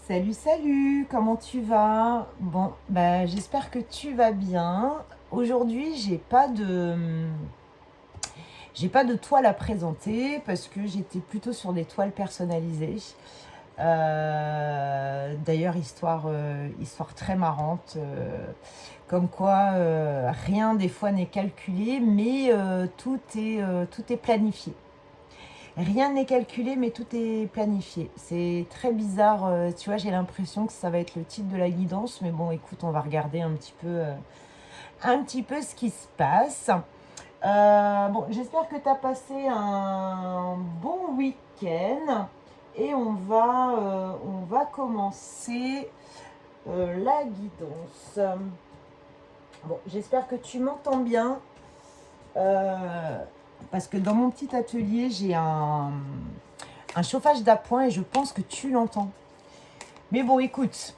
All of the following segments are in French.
Salut, salut, comment tu vas? Bon, bah, j'espère que tu vas bien. Aujourd'hui, j'ai pas de toile à présenter parce que j'étais plutôt sur des toiles personnalisées. D'ailleurs, histoire très marrante, comme quoi rien des fois n'est calculé, mais tout est planifié. Rien n'est calculé, mais tout est planifié. C'est très bizarre. Tu vois, j'ai l'impression que ça va être le titre de la guidance. Mais bon, écoute, on va regarder un petit peu ce qui se passe. Bon, j'espère que tu as passé un bon week-end. Et on va commencer la guidance. Bon, j'espère que tu m'entends bien. Parce que dans mon petit atelier, j'ai un chauffage d'appoint et je pense que tu l'entends. Mais bon, écoute,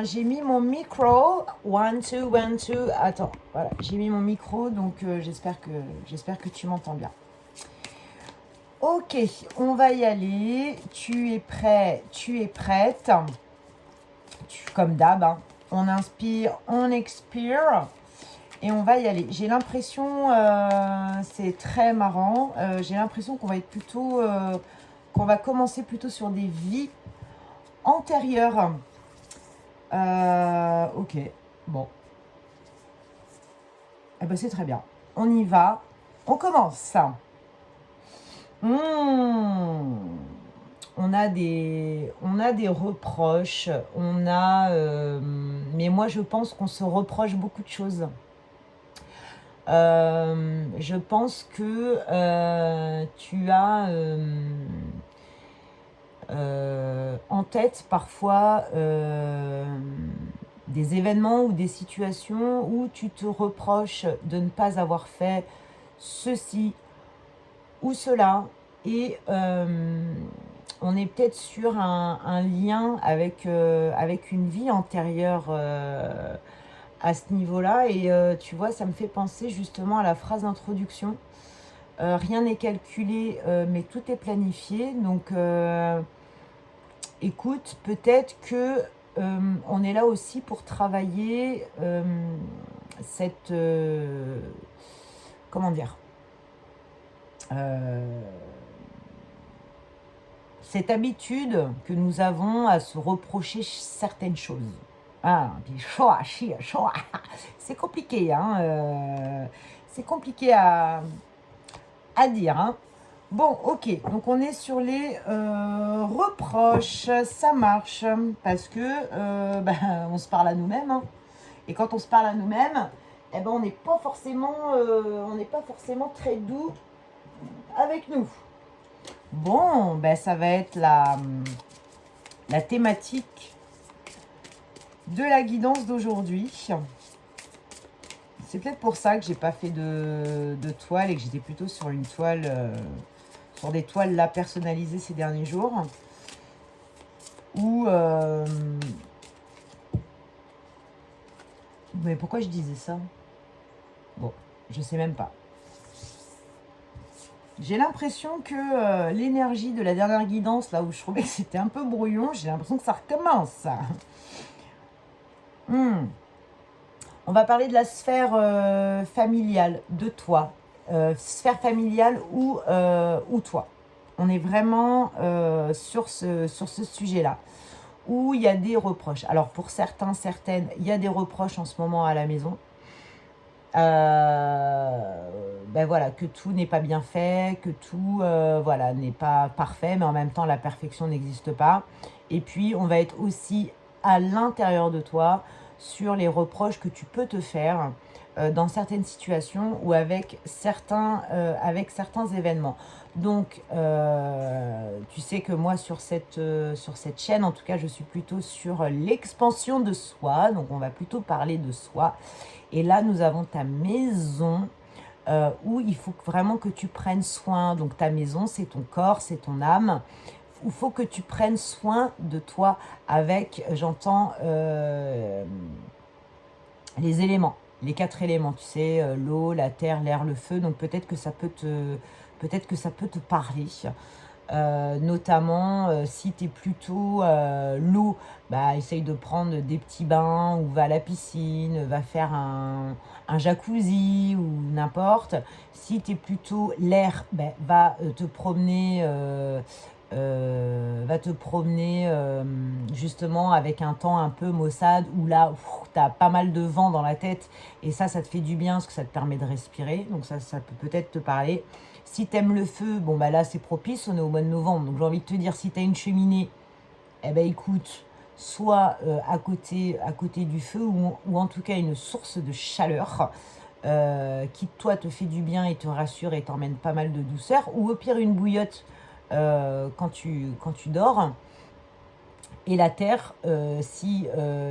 j'ai mis mon micro. One, two, one, two. Attends, voilà, j'ai mis mon micro, donc j'espère que tu m'entends bien. Ok, on va y aller. Tu es prêt, tu es prête. Comme d'hab, hein. On inspire, on expire. Et on va y aller. J'ai l'impression, c'est très marrant, j'ai l'impression qu'on va commencer plutôt sur des vies antérieures. Ok, bon. Eh ben c'est très bien. On y va. On commence. On a des reproches. Mais moi, je pense qu'on se reproche beaucoup de choses. Je pense que tu as en tête parfois des événements ou des situations où tu te reproches de ne pas avoir fait ceci ou cela. Et on est peut-être sur un lien avec une vie antérieure à ce niveau-là. Et tu vois, ça me fait penser justement à la phrase d'introduction. Rien n'est calculé, mais tout est planifié. Donc, écoute, peut-être que on est là aussi pour travailler cette... comment dire cette habitude que nous avons à se reprocher certaines choses. Ah, puis c'est compliqué, hein, c'est compliqué à dire, hein. Bon, ok, donc on est sur les reproches, ça marche, parce que on se parle à nous-mêmes, hein. Et quand on se parle à nous-mêmes, eh ben, on n'est pas forcément très doux avec nous. Bon, ben, ça va être la thématique de la guidance d'aujourd'hui. C'est peut-être pour ça que j'ai pas fait de toile et que j'étais plutôt sur une toile, sur des toiles là personnalisées ces derniers jours. Ou mais pourquoi je disais ça? Bon, je sais même pas. J'ai l'impression que l'énergie de la dernière guidance, là où je trouvais que c'était un peu brouillon, j'ai l'impression que ça recommence. On va parler de la sphère familiale, de toi. Sphère familiale ou toi. On est vraiment sur ce sujet-là, où il y a des reproches. Alors pour certains, certaines, il y a des reproches en ce moment à la maison. Ben voilà, que tout n'est pas bien fait, que tout voilà, n'est pas parfait, mais en même temps la perfection n'existe pas. Et puis on va être aussi à l'intérieur de toi sur les reproches que tu peux te faire dans certaines situations ou avec certains événements. Donc tu sais que moi sur cette chaîne, en tout cas je suis plutôt sur l'expansion de soi, donc on va plutôt parler de soi. Et là, nous avons ta maison où il faut vraiment que tu prennes soin. Donc ta maison, c'est ton corps, c'est ton âme. Il faut que tu prennes soin de toi avec, j'entends, les éléments, les 4 éléments, tu sais, l'eau, la terre, l'air, le feu. Donc peut-être que ça peut te parler. Notamment, si tu es plutôt l'eau, bah, essaye de prendre des petits bains ou va à la piscine, va faire un jacuzzi ou n'importe. Si tu es plutôt l'air, ben va te promener, justement avec un temps un peu maussade où là, tu as pas mal de vent dans la tête et ça te fait du bien parce que ça te permet de respirer, donc ça peut peut-être te parler. Si tu aimes le feu, bon, bah, là, c'est propice, on est au mois de novembre, donc j'ai envie de te dire, si tu as une cheminée, eh ben écoute, soit, à côté du feu ou en tout cas une source de chaleur, qui toi te fait du bien et te rassure et t'emmène pas mal de douceur ou au pire une bouillotte, quand tu dors. Et la terre, si,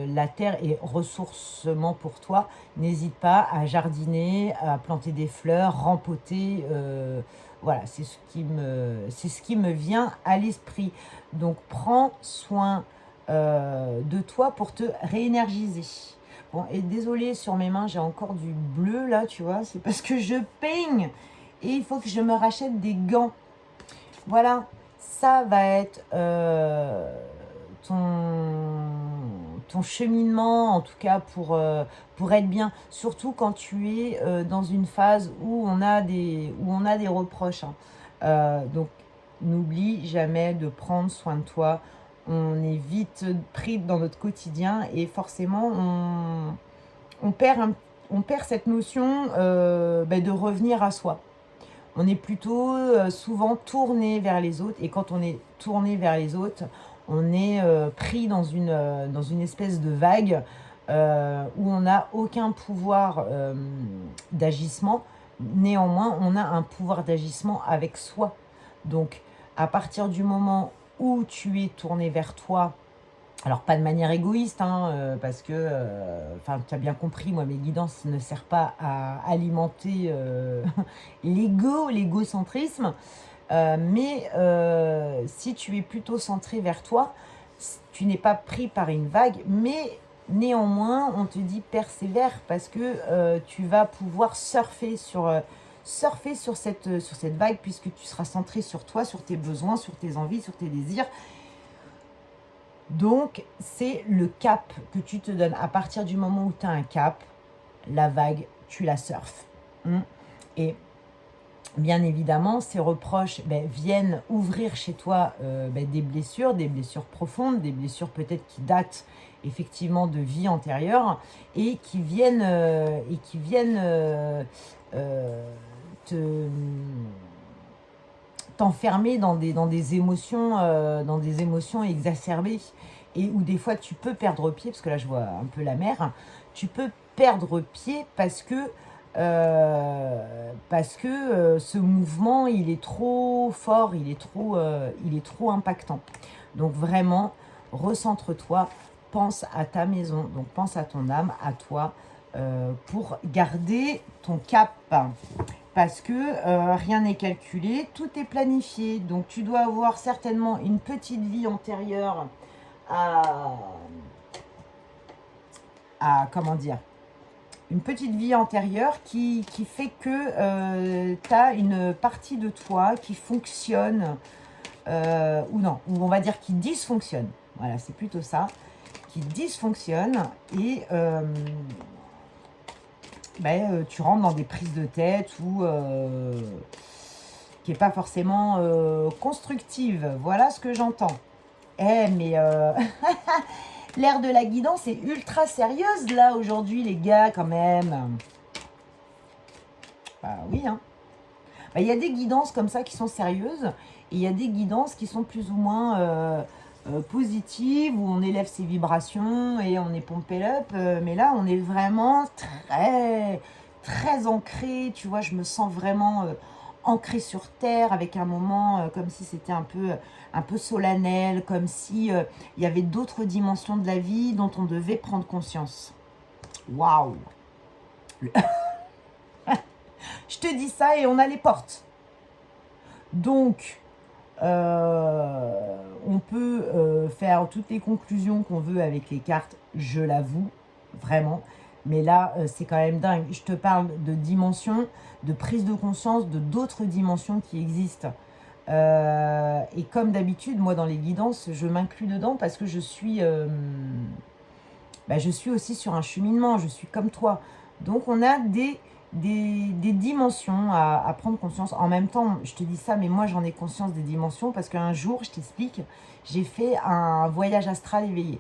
la terre est ressourcement pour toi, n'hésite pas à jardiner, à planter des fleurs, rempoter, voilà, c'est ce qui me vient à l'esprit. Donc prends soin, de toi pour te réénergiser. Bon et désolée sur mes mains, j'ai encore du bleu là, tu vois? C'est parce que je peigne et il faut que je me rachète des gants. Voilà, ça va être, ton cheminement, en tout cas pour être bien. Surtout quand tu es, dans une phase où on a des reproches, hein. Donc n'oublie jamais de prendre soin de toi. On est vite pris dans notre quotidien et forcément on perd on perd cette notion, de revenir à soi. On est plutôt, souvent tourné vers les autres et quand on est tourné vers les autres, on est, pris dans une espèce de vague, où on n'a aucun pouvoir, d'agissement. Néanmoins, on a un pouvoir d'agissement avec soi. Donc à partir du moment où tu es tourné vers toi, alors pas de manière égoïste, hein, parce que, enfin, tu as bien compris, moi mes guidances ne servent pas à alimenter, l'égocentrisme, mais si tu es plutôt centré vers toi, tu n'es pas pris par une vague, mais néanmoins, on te dit persévère parce que tu vas pouvoir surfer sur cette vague puisque tu seras centré sur toi, sur tes besoins, sur tes envies, sur tes désirs. Donc, c'est le cap que tu te donnes. À partir du moment où tu as un cap, la vague, tu la surfes. Et bien évidemment, ces reproches viennent ouvrir chez toi des blessures profondes, des blessures peut-être qui datent effectivement de vie antérieure et qui viennent, te t'enfermer dans des émotions exacerbées et où des fois tu peux perdre pied, parce que là je vois un peu la mer, tu peux perdre pied parce que ce mouvement il est trop fort, il est trop impactant. Donc vraiment, recentre-toi, pense à ta maison, donc pense à ton âme, à toi, pour garder ton cap parce que rien n'est calculé, tout est planifié. Donc tu dois avoir certainement une petite vie antérieure à, comment dire, une petite vie antérieure qui fait que tu as une partie de toi qui fonctionne, ou non, ou on va dire qui dysfonctionne. Voilà, c'est plutôt ça, qui dysfonctionne et tu rentres dans des prises de tête ou qui n'est pas forcément constructive. Voilà ce que j'entends. Mais l'air de la guidance est ultra sérieuse là aujourd'hui les gars quand même. Bah oui, hein. Il y a des guidances comme ça qui sont sérieuses et il y a des guidances qui sont plus ou moins positives où on élève ses vibrations et on est pompé up. Mais là, on est vraiment très, très ancré. Tu vois, je me sens vraiment ancré sur terre avec un moment comme si c'était un peu solennel, comme si il y avait d'autres dimensions de la vie dont on devait prendre conscience. Waouh! Je te dis ça et on a les portes. Donc, on peut faire toutes les conclusions qu'on veut avec les cartes, je l'avoue, vraiment. Mais là, c'est quand même dingue. Je te parle de dimensions, de prise de conscience, de d'autres dimensions qui existent. Et comme d'habitude, moi, dans les guidances, je m'inclus dedans parce que je suis aussi sur un cheminement, je suis comme toi. Donc, on a des dimensions à prendre conscience. En même temps, je te dis ça, mais moi, j'en ai conscience des dimensions parce qu'un jour, je t'explique, j'ai fait un voyage astral éveillé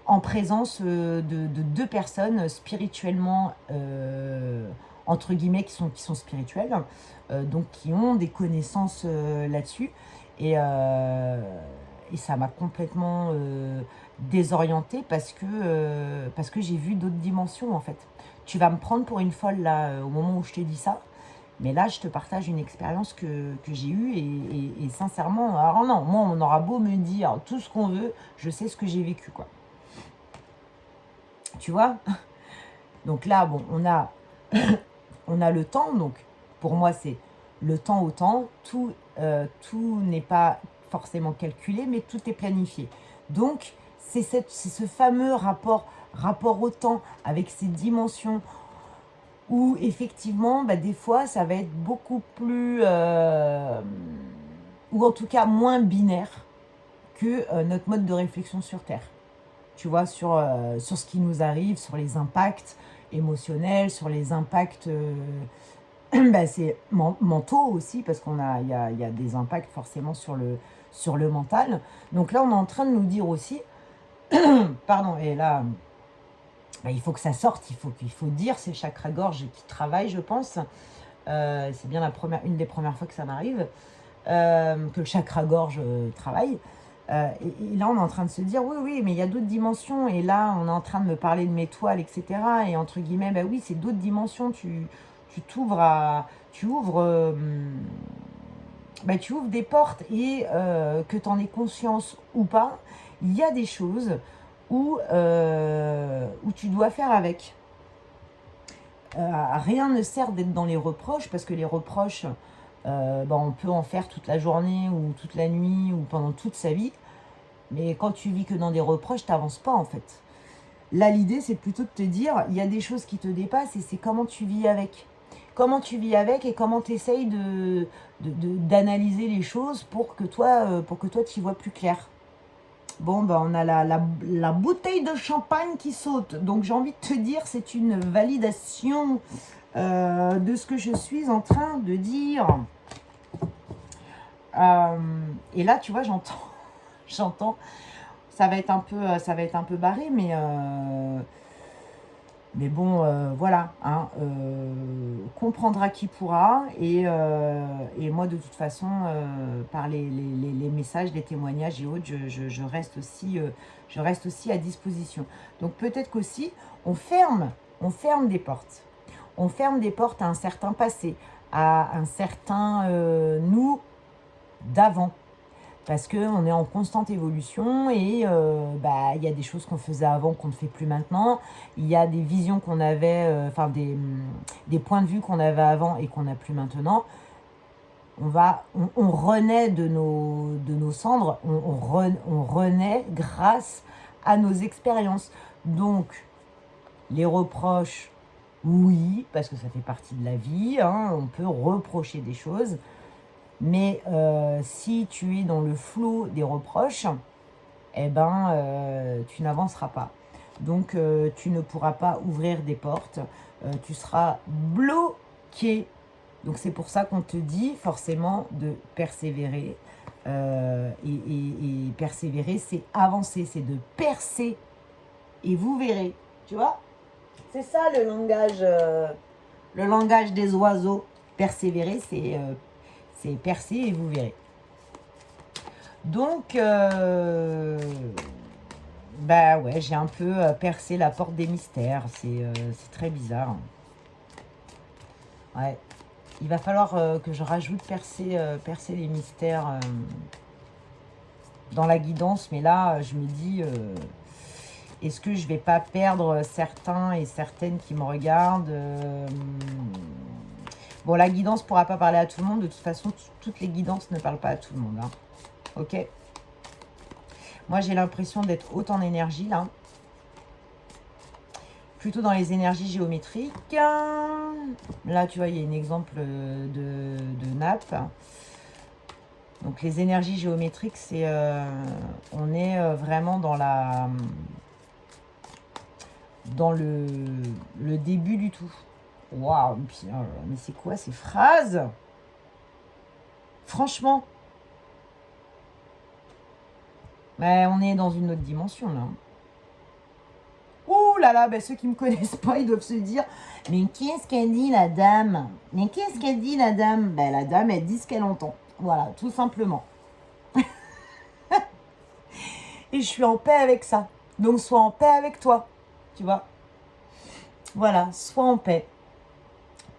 en présence de deux personnes spirituellement, entre guillemets, qui sont spirituelles, donc qui ont des connaissances là-dessus. Et ça m'a complètement désorientée parce que j'ai vu d'autres dimensions, en fait. Tu vas me prendre pour une folle, là, au moment où je te dis ça. Mais là, je te partage une expérience que j'ai eue et sincèrement, alors non, moi, on aura beau me dire tout ce qu'on veut, je sais ce que j'ai vécu, quoi. Tu vois? Donc là, bon, on a le temps. Donc, pour moi, c'est le temps au temps. Tout n'est pas forcément calculé, mais tout est planifié. Donc, c'est ce fameux rapport au temps avec ces dimensions où, effectivement, des fois, ça va être beaucoup plus... ou en tout cas, moins binaire que notre mode de réflexion sur Terre. Tu vois, sur ce qui nous arrive, sur les impacts émotionnels, sur les impacts c'est mentaux aussi, parce il y a des impacts forcément sur le mental. Donc là, on est en train de nous dire aussi, pardon, et là, il faut que ça sorte, il faut dire ces chakras-gorge qui travaillent, je pense. C'est bien une des premières fois que ça m'arrive, que le chakra-gorge travaille. Et là, on est en train de se dire, oui, mais il y a d'autres dimensions. Et là, on est en train de me parler de mes toiles, etc. Et entre guillemets, oui, c'est d'autres dimensions. Tu t'ouvres à... tu ouvres des portes et que tu en aies conscience ou pas, il y a des choses où tu dois faire avec. Rien ne sert d'être dans les reproches, parce que les reproches, on peut en faire toute la journée ou toute la nuit ou pendant toute sa vie. Mais quand tu vis que dans des reproches, tu n'avances pas, en fait. Là, l'idée, c'est plutôt de te dire, il y a des choses qui te dépassent et c'est comment tu vis avec. Comment tu vis avec et comment tu essayes d'analyser les choses pour que toi, tu y vois plus clair. Bon, on a la bouteille de champagne qui saute. Donc, j'ai envie de te dire, c'est une validation de ce que je suis en train de dire. Et là, tu vois, j'entends. Ça va être un peu barré, mais bon, voilà. Hein, comprendra qui pourra. Et moi, de toute façon, par les messages, les témoignages et autres, je reste aussi à disposition. Donc peut-être qu'aussi, on ferme des portes. On ferme des portes à un certain passé, à un certain nous d'avant. Parce qu'on est en constante évolution et il y a des choses qu'on faisait avant qu'on ne fait plus maintenant. Il y a des visions qu'on avait, des points de vue qu'on avait avant et qu'on n'a plus maintenant. On renaît de nos cendres, on renaît grâce à nos expériences. Donc, les reproches, oui, parce que ça fait partie de la vie, hein, on peut reprocher des choses. Mais si tu es dans le flot des reproches, tu n'avanceras pas. Donc, tu ne pourras pas ouvrir des portes. Tu seras bloqué. Donc, c'est pour ça qu'on te dit forcément de persévérer. Et persévérer, c'est avancer, c'est de percer. Et vous verrez, tu vois, c'est ça le langage des oiseaux. Persévérer, c'est percer et vous verrez. Donc, j'ai un peu percé la porte des mystères. C'est très bizarre. Ouais. Il va falloir que je rajoute percer les mystères dans la guidance. Mais là, je me dis, est-ce que je vais pas perdre certains et certaines qui me regardent Bon, la guidance ne pourra pas parler à tout le monde. De toute façon, toutes les guidances ne parlent pas à tout le monde. Hein. Ok. Moi, j'ai l'impression d'être haute en énergie, là. Plutôt dans les énergies géométriques. Là, tu vois, il y a un exemple de nappe. Donc les énergies géométriques, c'est on est vraiment dans le début du tout. Waouh, mais c'est quoi ces phrases? Franchement, mais on est dans une autre dimension là. Ouh là là, ben, ceux qui ne me connaissent pas, ils doivent se dire, mais qu'est-ce qu'elle dit la dame? Mais qu'est-ce qu'elle dit la dame? Ben, la dame, elle dit ce qu'elle entend. Voilà, tout simplement. Et je suis en paix avec ça. Donc, sois en paix avec toi. Tu vois? Voilà, sois en paix.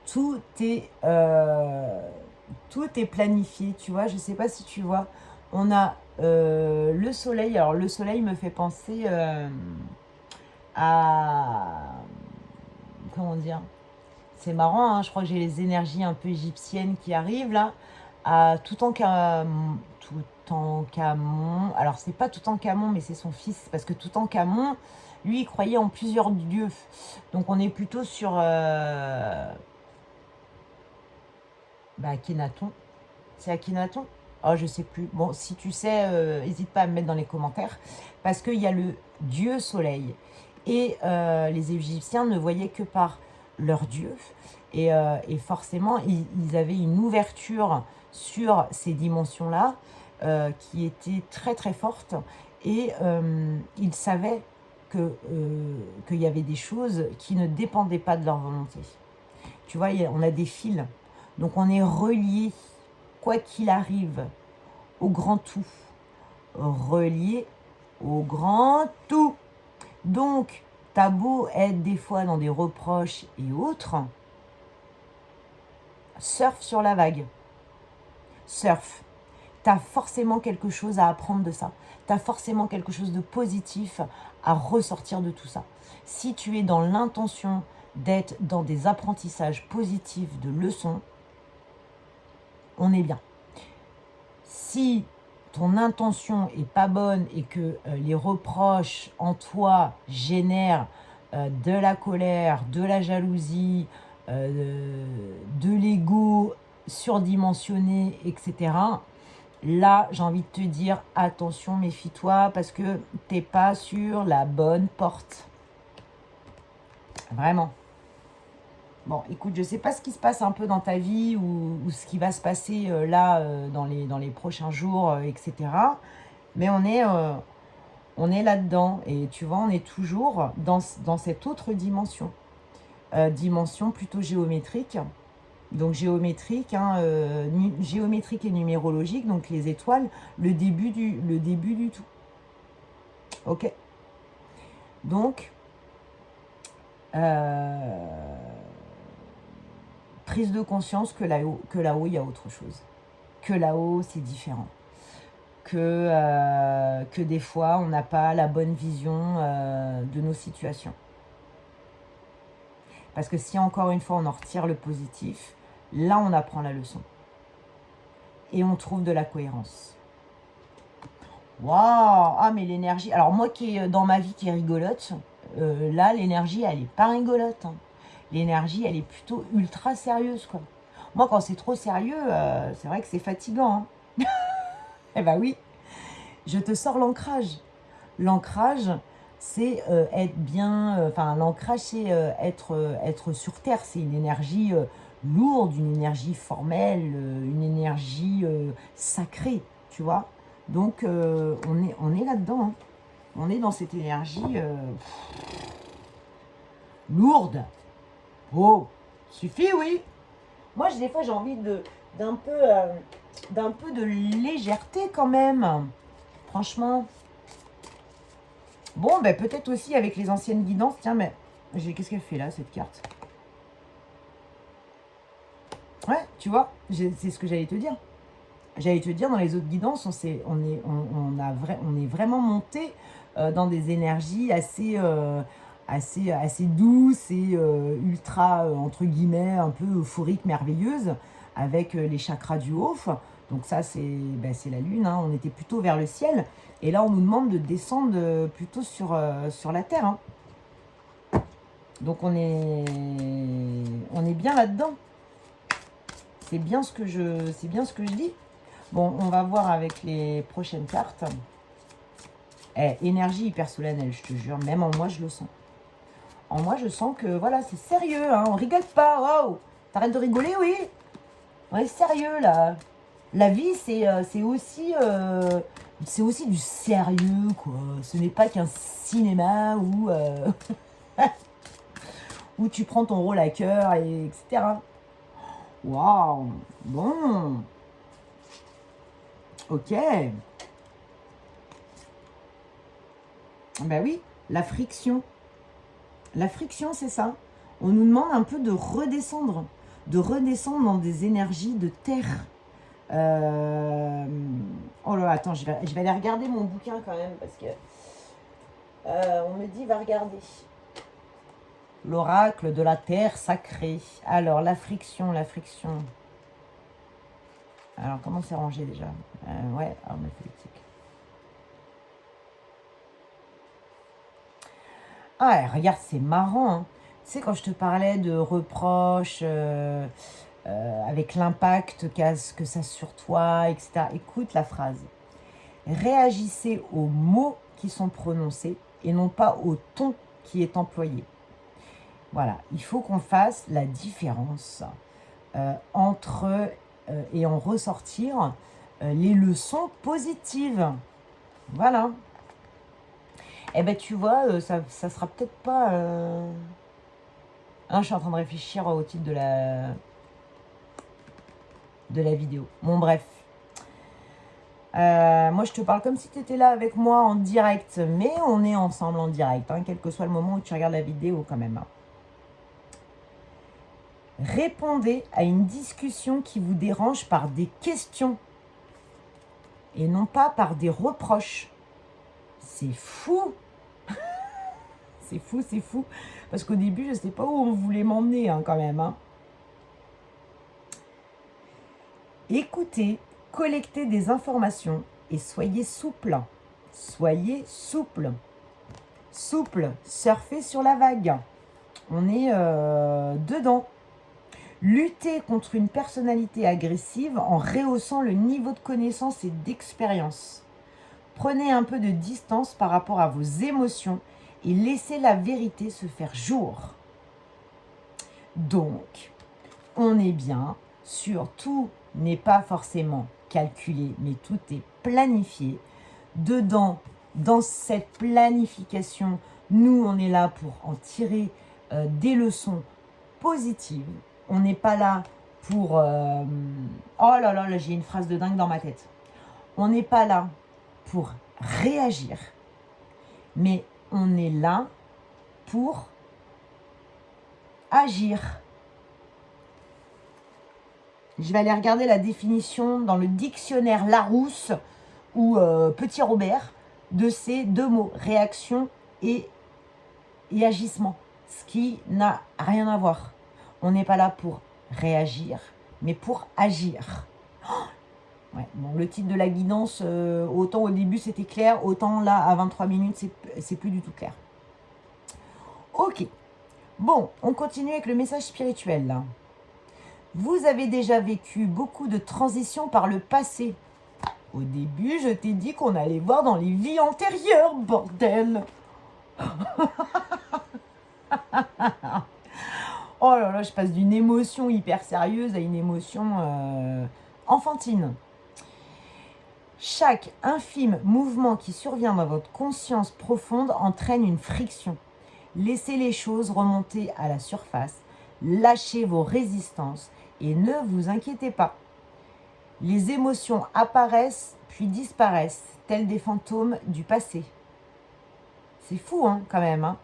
Tout est planifié. Tu vois, je ne sais pas si tu vois. On a le soleil. Alors, le soleil me fait penser à... Comment dire? C'est marrant, hein, je crois que j'ai les énergies un peu égyptiennes qui arrivent là. À Toutankhamon. Toutankhamon. Alors, c'est pas Toutankhamon, mais c'est son fils. Parce que Toutankhamon, lui, il croyait en plusieurs dieux. Donc, on est plutôt sur Akhenaton. C'est Akhenaton? Oh, je sais plus. Bon, si tu sais, n'hésite pas à me mettre dans les commentaires. Parce qu'il y a le dieu soleil. Et les Égyptiens ne voyaient que par leur dieu. Et forcément, ils avaient une ouverture sur ces dimensions-là qui était très très forte. Et ils savaient qu'il y avait des choses qui ne dépendaient pas de leur volonté. Tu vois, on a des fils. Donc on est relié, quoi qu'il arrive, au grand tout. Relié au grand tout. Donc, t'as beau être des fois dans des reproches et autres, surfe sur la vague. Surfe. T'as forcément quelque chose à apprendre de ça. T'as forcément quelque chose de positif à ressortir de tout ça. Si tu es dans l'intention d'être dans des apprentissages positifs de leçons, on est bien. Si ton intention est pas bonne et que les reproches en toi génèrent de la colère, de la jalousie, de l'ego surdimensionné, etc. Là, j'ai envie de te dire, attention, méfie-toi parce que t'es pas sur la bonne porte. Vraiment. Bon, écoute, je ne sais pas ce qui se passe un peu dans ta vie ou ce qui va se passer là dans les prochains jours, etc. Mais on est là-dedans et tu vois, on est toujours dans cette autre dimension. Dimension plutôt géométrique. Donc géométrique, géométrique et numérologique, donc les étoiles, le début du tout. Ok. Donc, prise de conscience que là-haut, il y a autre chose. Que là-haut, c'est différent. Que des fois, on n'a pas la bonne vision de nos situations. Parce que si encore une fois, on en retire le positif, là, on apprend la leçon. Et on trouve de la cohérence. Waouh! Ah, mais l'énergie... Alors, moi qui est dans ma vie qui est rigolote, là, l'énergie, elle n'est pas rigolote. Hein. L'énergie, elle est plutôt ultra sérieuse, quoi. Moi, quand c'est trop sérieux, c'est vrai que c'est fatigant. Hein. Eh ben oui, je te sors l'ancrage. L'ancrage, c'est être bien... l'ancrage, c'est être sur Terre. C'est une énergie lourde, une énergie formelle, une énergie sacrée, tu vois. Donc, on est là-dedans. Hein. On est dans cette énergie lourde. Oh, suffit, oui. Moi, des fois, j'ai envie d'un peu de légèreté quand même. Franchement. Bon, ben peut-être aussi avec les anciennes guidances. Tiens, mais qu'est-ce qu'elle fait là, cette carte? Ouais, tu vois, c'est ce que j'allais te dire. J'allais te dire, dans les autres guidances, on est vraiment monté dans des énergies assez douces et ultra, entre guillemets, un peu euphoriques, merveilleuses, avec les chakras du haut. Donc ça, c'est la lune, hein. On était plutôt vers le ciel. Et là, on nous demande de descendre plutôt sur la terre. Hein. Donc on est bien là-dedans. C'est bien ce que je dis. Bon, on va voir avec les prochaines cartes. Énergie hyper solennelle, je te jure. Même en moi, je le sens. En moi, je sens que, voilà, c'est sérieux. Hein, on rigole pas. Oh, t'arrêtes de rigoler, oui. On est sérieux, là. La vie, c'est aussi du sérieux, quoi. Ce n'est pas qu'un cinéma où tu prends ton rôle à cœur, etc. Waouh. Bon. Ok. Ben oui, la friction. La friction, c'est ça. On nous demande un peu de redescendre dans des énergies de terre. Oh là, attends, je vais aller regarder mon bouquin quand même, parce que on me dit, va regarder. L'oracle de la terre sacrée. Alors, la friction. Alors, comment c'est rangé déjà? Ouais, arme politique. Ah, regarde, c'est marrant. Hein. Tu sais, quand je te parlais de reproches, avec l'impact que ça a sur toi, etc. Écoute la phrase. Réagissez aux mots qui sont prononcés et non pas au ton qui est employé. Voilà, il faut qu'on fasse la différence entre et en ressortir les leçons positives. Voilà. Eh ben tu vois, ça sera peut-être pas... Ah, je suis en train de réfléchir au titre de la vidéo. Bon, bref. Moi, je te parle comme si tu étais là avec moi en direct, mais on est ensemble en direct, hein, quel que soit le moment où tu regardes la vidéo quand même. Hein. Répondez à une discussion qui vous dérange par des questions et non pas par des reproches. C'est fou. C'est fou. Parce qu'au début, je ne sais pas où on voulait m'emmener hein, quand même. Hein. Écoutez, collectez des informations et soyez souple. Soyez souple. Souple, surfez sur la vague. On est dedans. Luttez contre une personnalité agressive en rehaussant le niveau de connaissance et d'expérience. Prenez un peu de distance par rapport à vos émotions et laissez la vérité se faire jour. Donc, on est bien sur tout n'est pas forcément calculé, mais tout est planifié. Dedans, dans cette planification, nous, on est là pour en tirer des leçons positives. On n'est pas là pour... oh là là, là j'ai une phrase de dingue dans ma tête. On n'est pas là pour réagir, mais on est là pour agir. Je vais aller regarder la définition dans le dictionnaire Larousse ou Petit Robert de ces deux mots, réaction et agissement, ce qui n'a rien à voir. On n'est pas là pour réagir, mais pour agir. Ouais, bon, le titre de la guidance, autant au début c'était clair, autant là à 23 minutes c'est plus du tout clair. Ok, bon, on continue avec le message spirituel là. Vous avez déjà vécu beaucoup de transitions par le passé. Au début, je t'ai dit qu'on allait voir dans les vies antérieures, bordel. Oh là là, je passe d'une émotion hyper sérieuse à une émotion enfantine. Chaque infime mouvement qui survient dans votre conscience profonde entraîne une friction. Laissez les choses remonter à la surface, lâchez vos résistances et ne vous inquiétez pas. Les émotions apparaissent puis disparaissent, tels des fantômes du passé. C'est fou, hein, quand même. Hein.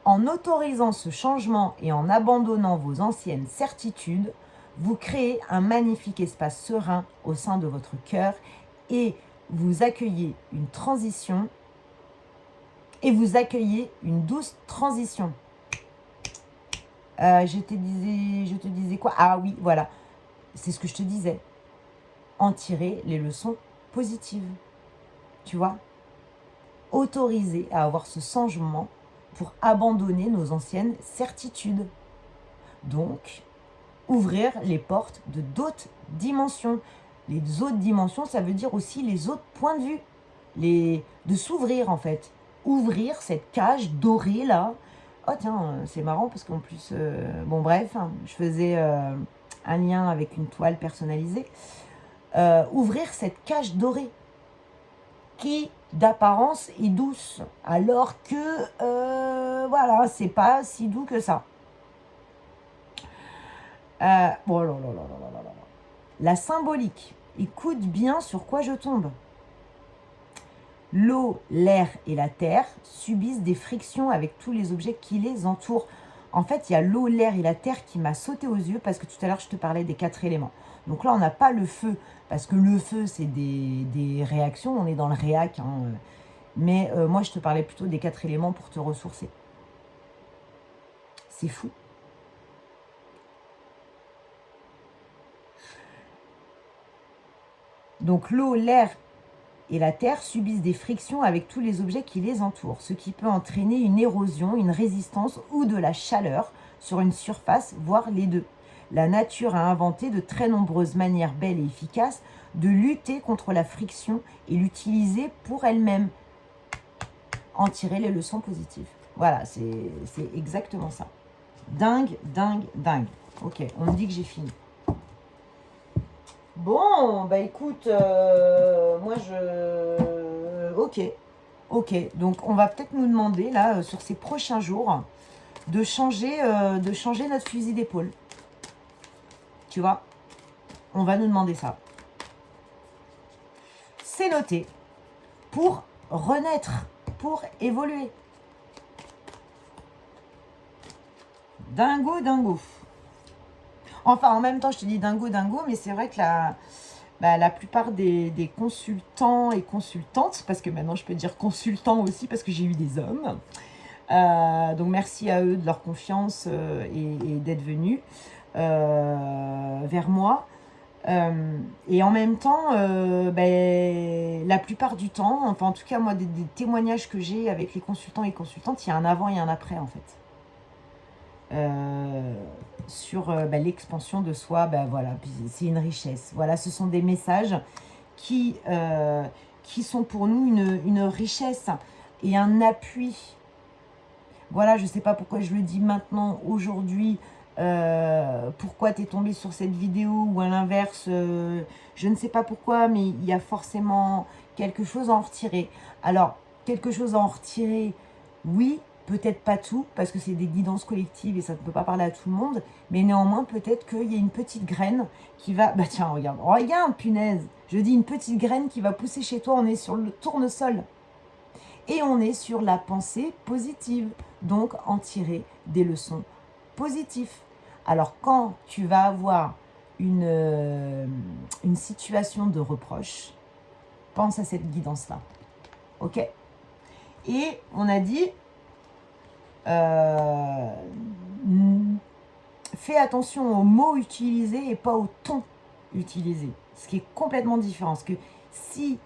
En autorisant ce changement et en abandonnant vos anciennes certitudes, vous créez un magnifique espace serein au sein de votre cœur et vous accueillez une transition et vous accueillez une douce transition. Je te disais quoi? Ah oui, voilà. C'est ce que je te disais. En tirer les leçons positives. Tu vois? Autoriser à avoir ce pour abandonner nos anciennes certitudes. Donc, ouvrir les portes de d'autres dimensions. Les autres dimensions, ça veut dire aussi les autres points de vue. De s'ouvrir en fait. Ouvrir cette cage dorée là. Oh tiens, c'est marrant parce qu'en plus, bon bref, hein, je faisais un lien avec une toile personnalisée. Ouvrir cette cage dorée qui d'apparence est douce, alors que voilà, c'est pas si doux que ça. Bon, la symbolique. Écoute bien sur quoi je tombe. L'eau, l'air et la terre subissent des frictions avec tous les objets qui les entourent. En fait, il y a l'eau, l'air et la terre qui m'a sauté aux yeux parce que tout à l'heure, je te parlais des 4 éléments. Donc là, on n'a pas le feu parce que le feu, c'est des réactions. On est dans le réac. Hein. Mais moi, je te parlais plutôt des 4 éléments pour te ressourcer. C'est fou. Donc l'eau, l'air et la terre subissent des frictions avec tous les objets qui les entourent, ce qui peut entraîner une érosion, une résistance ou de la chaleur sur une surface, voire les deux. La nature a inventé de très nombreuses manières belles et efficaces de lutter contre la friction et l'utiliser pour elle-même, en tirer les leçons positives. Voilà, c'est exactement ça. Dingue, dingue, dingue. Ok, on me dit que j'ai fini. Bon, bah écoute, moi je... Ok. Donc on va peut-être nous demander, là, sur ces prochains jours, de changer notre fusil d'épaule. Tu vois? On va nous demander ça. C'est noté. Pour renaître, pour évoluer. Dingo, dingo. Enfin, en même temps, je te dis dingo, dingo, mais c'est vrai que la plupart des consultants et consultantes, parce que maintenant je peux dire consultants aussi, parce que j'ai eu des hommes. Donc merci à eux de leur confiance et d'être venus vers moi. Et en même temps, la plupart du temps, enfin en tout cas moi des témoignages que j'ai avec les consultants et consultantes, il y a un avant et un après en fait. Sur l'expansion de soi, voilà, c'est une richesse. Voilà, ce sont des messages qui sont pour nous une richesse et un appui. Voilà, je ne sais pas pourquoi je le dis maintenant, aujourd'hui, pourquoi tu es tombé sur cette vidéo ou à l'inverse, je ne sais pas pourquoi, mais il y a forcément quelque chose à en retirer. Alors, quelque chose à en retirer, oui, peut-être pas tout, parce que c'est des guidances collectives et ça ne peut pas parler à tout le monde, mais néanmoins, peut-être qu'il y a une petite graine qui va... Bah tiens, regarde, punaise, je dis une petite graine qui va pousser chez toi, on est sur le tournesol. Et on est sur la pensée positive, donc en tirer des leçons positives. Alors quand tu vas avoir une situation de reproche, pense à cette guidance-là. Ok? Et on a dit, fais attention aux mots utilisés et pas au ton utilisé. Ce qui est complètement différent. Parce que si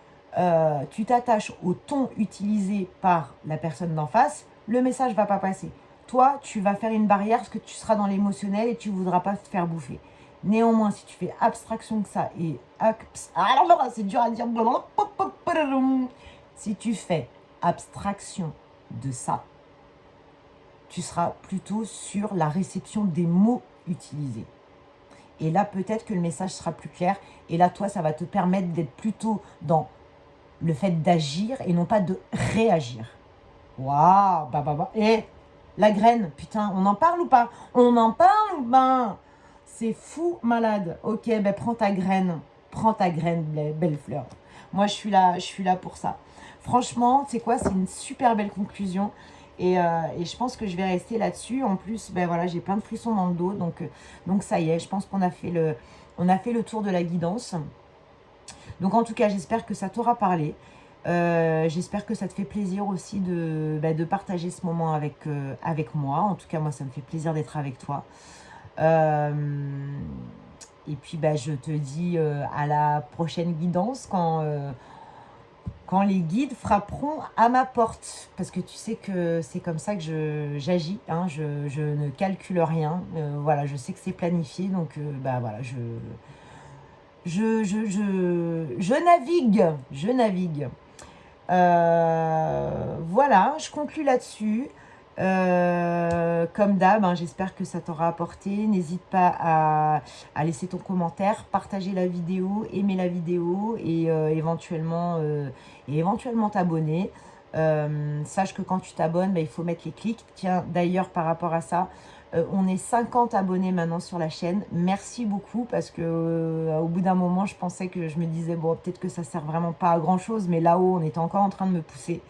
tu t'attaches au ton utilisé par la personne d'en face, le message ne va pas passer. Toi, tu vas faire une barrière parce que tu seras dans l'émotionnel et tu ne voudras pas te faire bouffer. Néanmoins, si tu fais abstraction de ça et... Alors, c'est dur à dire. Si tu fais abstraction de ça, tu seras plutôt sur la réception des mots utilisés. Et là, peut-être que le message sera plus clair. Et là, toi, ça va te permettre d'être plutôt dans le fait d'agir et non pas de réagir. Waouh, Et la graine, putain, on en parle ou pas? On en parle ou pas? C'est fou malade. Ok, prends ta graine. Prends ta graine, belle fleur. Moi, je suis là pour ça. Franchement, tu sais quoi, c'est une super belle conclusion. Et je pense que je vais rester là-dessus. En plus, voilà, j'ai plein de frissons dans le dos. Donc ça y est, je pense qu'on a fait le tour de la guidance. Donc en tout cas, j'espère que ça t'aura parlé. J'espère que ça te fait plaisir aussi de partager ce moment avec moi. En tout cas, moi, ça me fait plaisir d'être avec toi. Et puis, je te dis à la prochaine guidance quand quand les guides frapperont à ma porte. Parce que tu sais que c'est comme ça que j'agis, hein, je ne calcule rien. Voilà, je sais que c'est planifié, donc bah voilà, je navigue, je navigue. Voilà, je conclus là-dessus. Comme d'hab, hein, j'espère que ça t'aura apporté. N'hésite pas à laisser ton commentaire, partager la vidéo, aimer la vidéo et éventuellement t'abonner. Sache que quand tu t'abonnes, bah, il faut mettre les clics. Tiens, d'ailleurs, par rapport à ça, on est 50 abonnés maintenant sur la chaîne. Merci beaucoup parce que au bout d'un moment, je pensais que je me disais, bon, peut-être que ça sert vraiment pas à grand-chose, mais là-haut, on était encore en train de me pousser.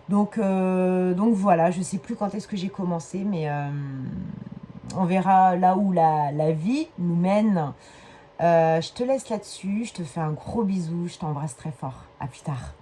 Donc voilà, je sais plus quand est-ce que j'ai commencé, mais on verra là où la vie nous mène. Je te laisse là-dessus, je te fais un gros bisou, je t'embrasse très fort. À plus tard.